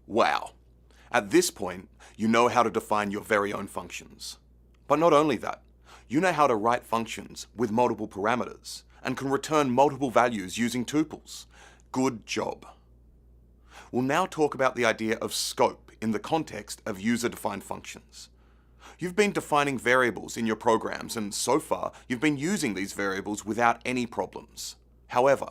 Wow. At this point, you know how to define your very own functions. But not only that, you know how to write functions with multiple parameters and can return multiple values using tuples. Good job. We'll now talk about the idea of scope in the context of user-defined functions. You've been defining variables in your programs, and so far you've been using these variables without any problems. However,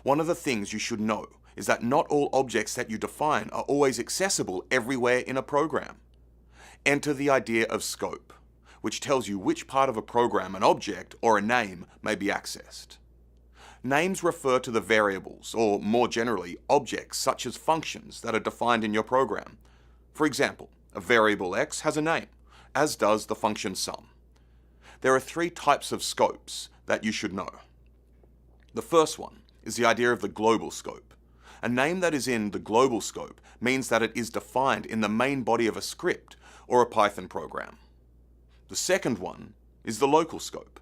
one of the things you should know is that not all objects that you define are always accessible everywhere in a program. Enter the idea of scope, which tells you which part of a program, an object, or a name may be accessed. Names refer to the variables, or more generally, objects such as functions that are defined in your program. For example, a variable x has a name, as does the function sum. There are three types of scopes that you should know. The first one is the idea of the global scope. A name that is in the global scope means that it is defined in the main body of a script or a Python program. The second one is the local scope.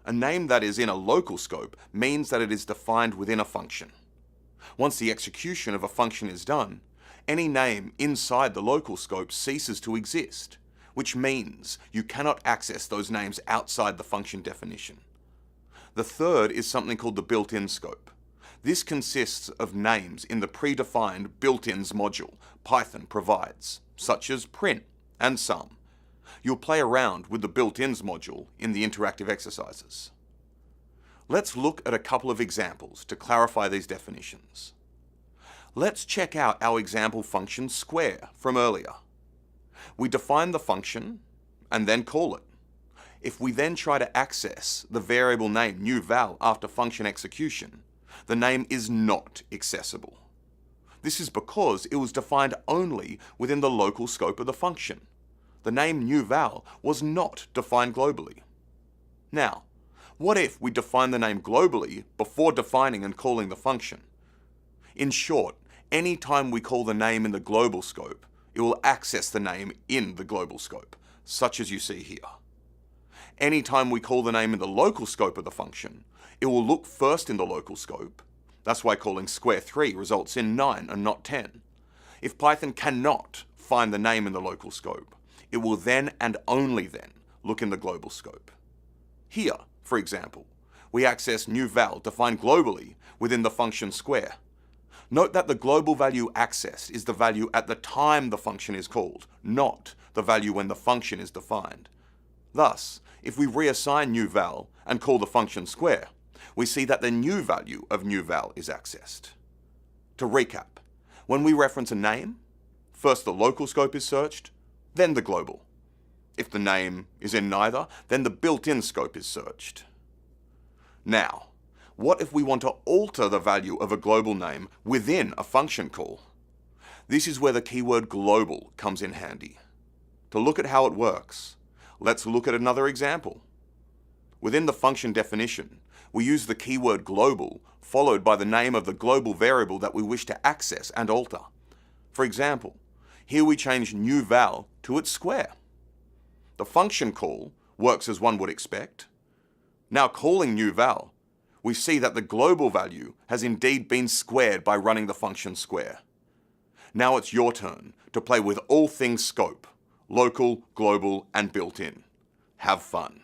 A name that is in a local scope means that it is defined within a function. Once the execution of a function is done, any name inside the local scope ceases to exist, which means you cannot access those names outside the function definition. The third is something called the built-in scope. This consists of names in the predefined built-ins module Python provides, such as print and sum. You'll play around with the built-ins module in the interactive exercises. Let's look at a couple of examples to clarify these definitions. Let's check out our example function square from earlier. We define the function and then call it. If we then try to access the variable name new val after function execution, the name is not accessible. This is because it was defined only within the local scope of the function. The name new val was not defined globally. Now, what if we define the name globally before defining and calling the function? In short, any time we call the name in the global scope, it will access the name in the global scope, such as you see here. Anytime we call the name in the local scope of the function, it will look first in the local scope. That's why calling square 3 results in 9 and not 10. If Python cannot find the name in the local scope, it will then and only then look in the global scope. Here, for example, we access new val defined globally within the function square. Note that the global value accessed is the value at the time the function is called, not the value when the function is defined. Thus, if we reassign new val and call the function square, we see that the new value of new val is accessed. To recap, when we reference a name, first the local scope is searched, then the global. If the name is in neither, then the built-in scope is searched. Now, what if we want to alter the value of a global name within a function call? This is where the keyword global comes in handy. To look at how it works, let's look at another example. Within the function definition, we use the keyword global followed by the name of the global variable that we wish to access and alter. For example, here we change new val to its square. The function call works as one would expect. Now calling new val, we see that the global value has indeed been squared by running the function square. Now it's your turn to play with all things scope, local, global, and built-in. Have fun.